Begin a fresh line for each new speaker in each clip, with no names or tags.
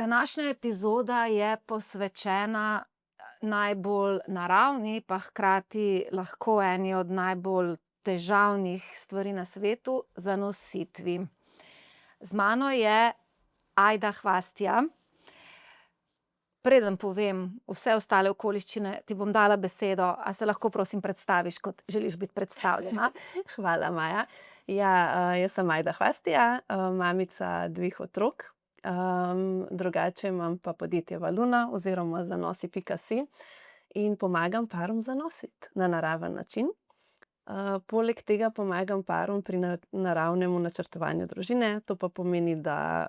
Današnja epizoda je posvečena najbolj naravni, pa hkrati lahko eni od najbolj težavnih stvari na svetu, zanositvi. Z mano je Ajda Hvastija. Preden povem vse ostale okoliščine, ti bom dala besedo. A se lahko prosim predstaviš, kot želiš biti predstavljena?
Hvala, Maja. Ja, jaz sem Ajda Hvastija, mamica 2 otrok. Drugače imam pa podjetje Valuna oziroma Zanosi.si in pomagam parom zanositi na naraven način. Poleg tega pomagam parom pri naravnemu načrtovanju družine. To pa pomeni, da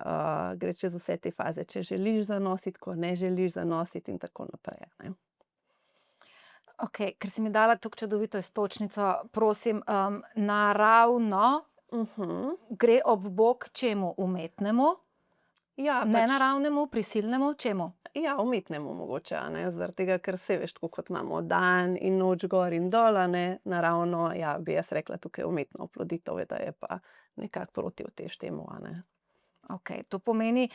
gre čez vse te faze, če želiš zanositi, ko ne želiš zanositi in tako naprej, ne.
Okej, ker si mi dala tako čudovito iztočnico, prosim, naravno gre ob bok čemu? Umetnemu?
Ja,
Nenaravnemu, prisilnemu, čemu?
Ja, umetnemu mogoče, a ne, zaradi tega, ker saj veš, tako kot imamo dan in noč gor in dol, a ne, naravno, ja, bi jaz rekla, tukaj umetna oploditev, da je pa nekako protiutež temu, a ne.
Okej, to pomeni,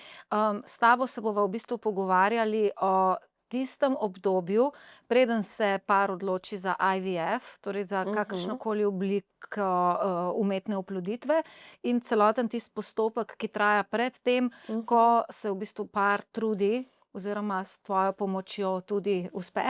s tabo se bova v bistvu pogovarjali o tistem obdobju, preden se par odloči za IVF, torej za kakršnokoli obliko, umetne oploditve, in celoten tisti postopek, ki traja pred tem, ko se v bistvu par trudi oziroma s tvojo pomočjo tudi uspe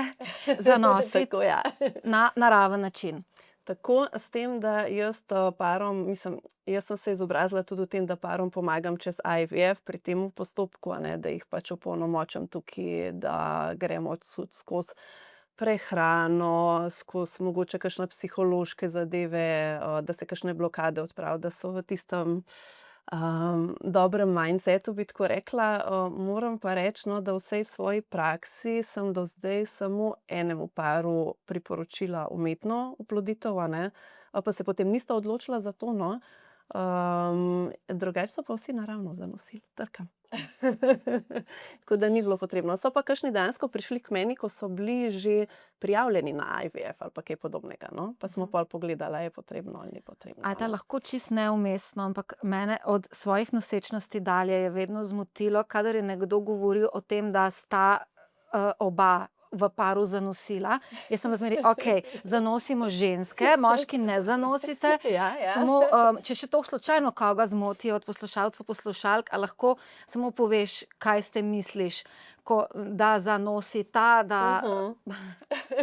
zanositi
Tako, ja.
na naraven način.
Tako, s tem, da jaz, parom, mislim, jaz sem se izobrazila tudi v tem, da parom pomagam čez IVF pri tem postopku, a ne, da jih pač opolnomočim tukaj, da gremo skozi prehrano, skozi mogoče kakšne psihološke zadeve, da se kakšne blokade odpravi, da so v tistem dobrem mindsetu, bi tako rekla. Moram pa reči, no, da v vsej svoji praksi sem do zdaj samo enemu paru priporočila umetno oploditev, a ne, pa se potem nista odločila za to, no. Drugače so pa vsi naravno zanosili, trkam. Tako da ni bilo potrebno. So pa kakšni dejansko prišli k meni, ko so bili že prijavljeni na IVF ali pa kaj podobnega, no, pa smo pol pogledali, a je potrebno ali ni potrebno, a
Ajda,
ne.
lahko čisto neumestno, ampak mene od svojih nosečnosti dalje je vedno zmotilo, kadar je nekdo govoril o tem, da sta oba v paru zanosila. Jaz sem zmeraj, okej, zanosimo ženske, moški ne zanosite.
Ja, ja.
Samo, če še to slučajno koga zmoti od poslušalcev, poslušalk, a lahko samo poveš, kaj s tem misliš, da zanosita, da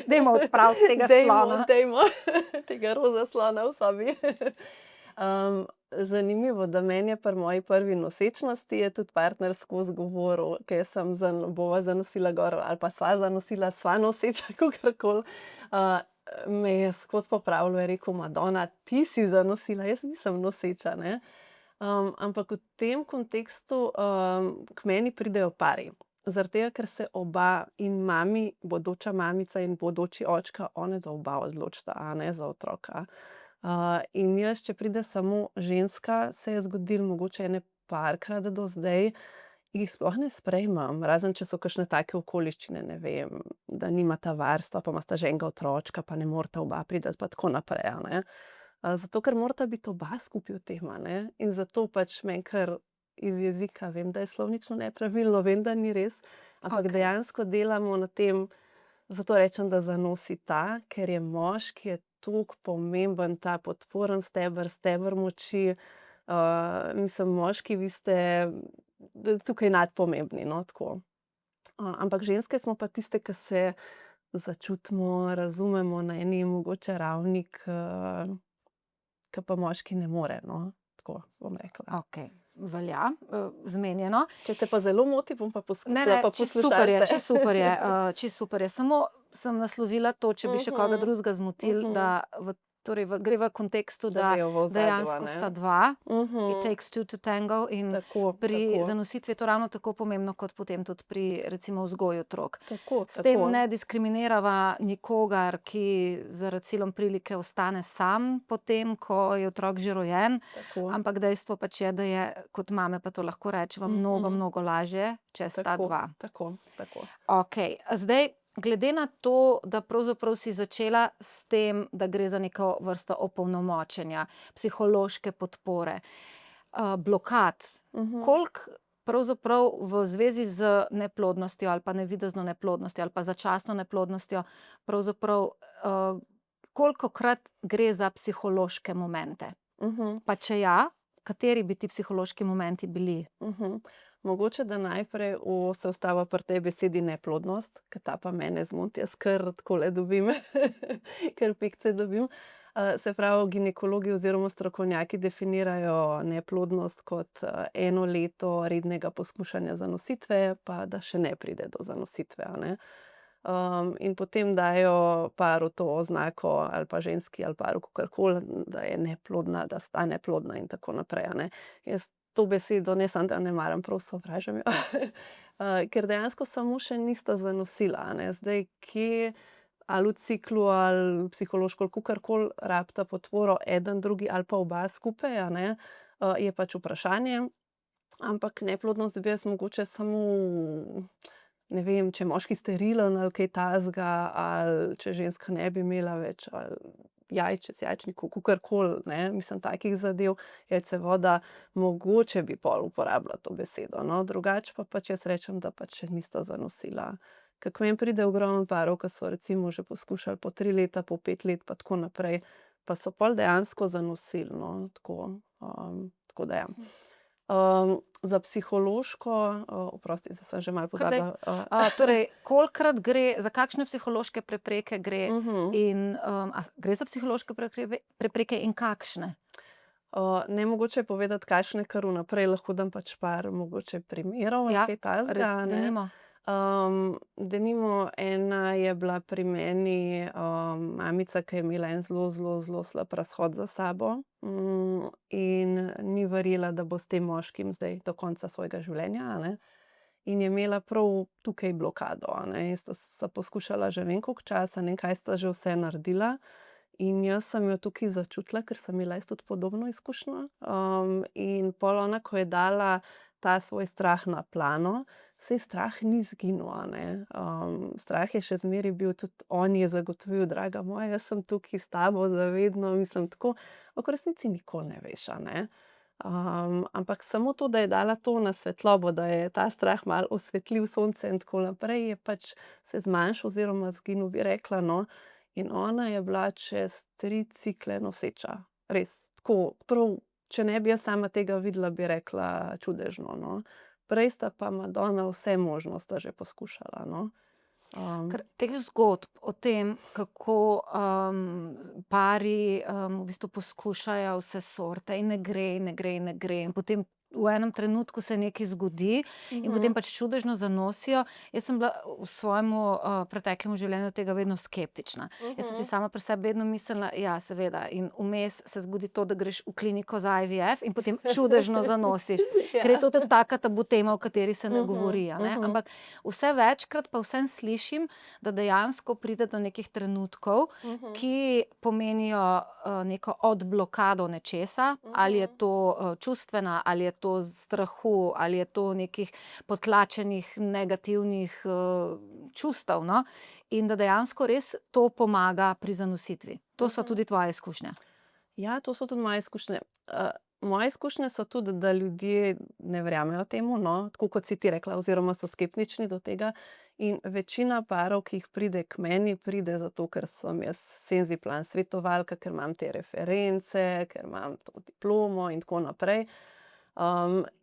dajmo odpraviti tega slona.
Dajmo, tega roza slona v sobi. Zanimivo, da meni je pri moji prvi nosečnosti je tudi partner skozi govoril, ke sem bova zanosila gor ali pa sva zanosila, sva noseča, kakorkoli. Me je skozi popravljal, je rekel: "Madona, ti si zanosila, jaz nisem noseča, ne." Ampak v tem kontekstu, k meni pridejo pari. Zaradi tega, ker se oba, in mami, bodoča mamica in bodoči očka, onadva oba odločita, a ne, za otroka. In jaz, če pride samo ženska, se je zgodilo mogoče ene parkrat do zdaj, jih sploh ne sprejmem, razen če so kakšne take okoliščine, ne vem, da nimata varstva, pa imata že enega otročka, pa ne moreta oba priti, pa tako naprej, a ne. Zato, ker morata biti oba skupaj v tem, a ne, in zato pač meni kar iz jezika, vem, da je slovnično nepravilno, vem, da ni res, ampak dejansko delamo na tem, zato rečem, da zanosita, ker je moški je toliko pomemben, ta podporen steber moči. Mislim, moški, vi ste tukaj nadpomembni, no, tako. Ampak ženske smo pa tiste, ke se začutimo, razumemo na eni mogoče ravni, ke pa moški ne more, no, tako bom rekla.
Okej, velja, zmenjeno.
Če te pa zelo moti, bom pa
Ne,
poskusila pa
čisto super je,
poslušalce.
čisto super je, čisto super je. Samo sem naslovila to, če bi še koga drugega zmotilo, da gre v kontekstu, da
Da je v ozadju, a
dejansko
ne.
sta dva, it takes two to tango, in
Tako,
pri
tako.
zanositvi je to ravno tako pomembno, kot potem tudi pri recimo vzgoji otrok.
Tako,
S tem
tako.
ne diskriminirava nikogar, ki zaradi silom prilike ostane sam potem, ko je otrok že rojen,
Tako.
ampak dejstvo pač je, da je, kot mame pa to lahko rečeva, mnogo, mnogo lažje, če sta
Tako,
dva.
tako, tako.
Okej, zdaj glede na to, da pravzaprav si začela s tem, da gre za neko vrsto opolnomočenja, psihološke podpore, blokad, koliko pravzaprav v zvezi z neplodnostjo ali pa navidezno neplodnostjo ali pa začasno neplodnostjo, pravzaprav, kolikokrat gre za psihološke momente?
Mhm,
Pa če ja, kateri bi ti psihološki momenti bili?
mhm. Mogoče, da najprej se ustava pri tej besedi neplodnost, ker ta pa mene zmoti, jaz kar takole dobim, kar pikce dobim. Se pravi, ginekologi oziroma strokovnjaki definirajo neplodnost kot, 1 leto rednega poskušanja zanositve, pa da še ne pride do zanositve, a ne. In potem dajo paru to oznako ali pa ženski ali paru, kakorkoli, da je neplodna, da sta neplodna in tako naprej, a ne. Jaz to besedo ne samo, da ne maram, prav sovražim jo. Ker dejansko samo še nista zanosila, a ne. Zdaj, kje ali v ciklu ali psihološko ali kakorkoli rabita podporo eden, drugi ali pa oba skupaj, a ne, je pač vprašanje. Ampak neplodnost bi jaz mogoče samo, ne vem, če je moški sterilen ali kaj takega, ali če ženska ne bi imela več ali jajčec, jajčnikov, kakorkoli, ne, mislim takih zadev, jajcevoda, mogoče bi pol uporabila to besedo, no, drugače pa pač jaz rečem, da pač še nista zanosila. Ker k meni pride ogromno parov, ke so recimo že poskušali po 3 leta, po 5 let pa tako naprej, pa so pol dejansko zanosili, no, tako, tako da ja. Za psihološko, oprosti, zdaj sem že malo
Kar daj.
pozabila,
Torej, kolikokrat gre, za kakšne psihološke prepreke gre in, a gre za psihološke prepreke in kakšne?
Ne, mogoče je povedati, kakšne, kar vnaprej lahko dam pač par mogoče primerov ali
Ja,
kaj takega, a ne.
denimo.
Denimo ena je bila pri meni, mamica, ki je imela en zelo, zelo, zelo slab razhod za sabo, in ni verjela, da bo s tem moškim zdaj do konca svojega življenja, a ne. In je imela prav tukaj blokado, a ne, in sta poskušala že ne vem koliko časa, ne vem, kaj sta že vse naredila. In jaz sem jo tukaj začutila, ker sem imela jaz tudi podobno izkušnjo. In pol ona, ko je dala ta svoj strah na plano, saj strah ni izginil, a ne. Strah je še zmeraj bil, tudi on je zagotovil: "Draga moja, jaz sem tukaj s tabo za vedno." Mislim tako, ampak v resnici nikoli ne veš, a ne. Ampak samo to, da je dala to na svetlobo, da je ta strah malo osvetlil sonce in tako naprej, je pač se zmanjšal oziroma izginil, bi rekla, no. In ona je bila čez 3 cikle noseča. Res, tako, prav, če ne bi jaz sama tega videla, bi rekla čudežno, no. Prej sta pa madona vse možno sta že poskušala, no.
Ker teh zgodb o tem, kako, pari, v bistvu poskušajo vse sorte in ne gre in ne gre in ne gre in potem v enem trenutku se nekaj zgodi in potem pač čudežno zanosijo. Jaz sem bila v svojem, preteklem življenju tega vedno skeptična. Jaz sem si sama pri sebi vedno mislila, ja, seveda, in vmes se zgodi to, da greš v kliniko za IVF in potem čudežno zanosiš. Ker je to tudi taka tabu tema, o kateri se ne govori, a ne. Ampak vse večkrat pa vseeno slišim, da dejansko pride do nekih trenutkov, ki pomenijo, neko odblokado nečesa, ali je to, čustvena, ali je to strahu, ali je to nekih potlačenih negativnih, čustev, no, in da dejansko res to pomaga pri zanositvi. To so tudi tvoje izkušnje?
Ja, to so tudi moje izkušnje. Moje izkušnje so tudi, da ljudje ne verjamejo temu, no, tako kot si ti rekla, oziroma so skeptični do tega. In večina parov, ki jih pride k meni, pride zato, ker sem jaz Senziplan svetovalka, ker imam te reference, ker imam to diplomo in tako naprej.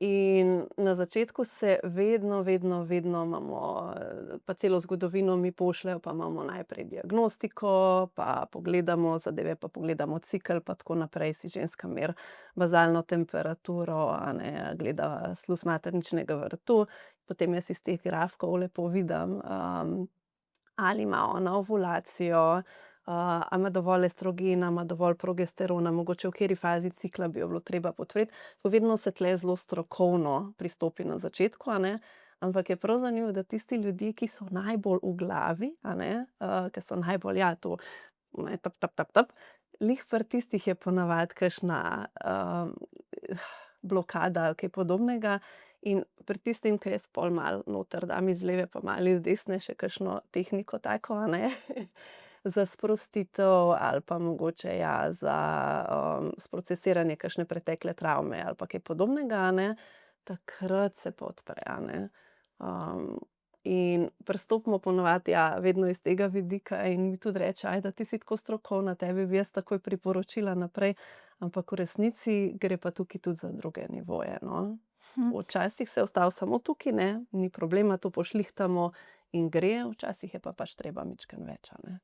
In na začetku se vedno, vedno, vedno imamo, pa celo zgodovino mi pošljejo, pa imamo najprej diagnostiko, pa pogledamo zadeve, pa pogledamo cikel, pa tako naprej, si ženska meri bazalno temperaturo, a ne, gleda sluz materničnega vratu. Potem jaz iz teh grafkov lepo vidim, ali ima ona ovulacijo, a ima dovolj estrogena, ima dovolj progesterona, mogoče v kateri fazi cikla bi jo bilo treba podpreti. Tako vedno se tule zelo strokovno pristopi na začetku, a ne. Ampak je prav zanimivo, da tisti ljudje, ki so najbolj v glavi, a ne, ke so najbolj, ja, to, ne, glih pri tistih je po navadi kakšna, blokada ali kaj podobnega. In pri tistem, ke jaz pol malo noter dam iz leve pa malo iz desne še kakšno tehniko tako, a ne, za sprostitev ali pa mogoče, ja, za, sprocesiranje kakšne pretekle travme ali pa kaj podobnega, a ne, takrat se pa odpre, a ne. In pristopimo po navadi, ja, vedno iz tega vidika in mi tudi reče: "Ajda, ti si tako strokovna, tebi bi jaz takoj priporočila naprej." Ampak v resnici gre pa tukaj tudi za druge nivoje, no.
Hm.
Včasih se je ostalo samo tukaj, ne, ni problema, to pošlihtamo in gre, včasih je pa pač treba majčkeno več, a ne.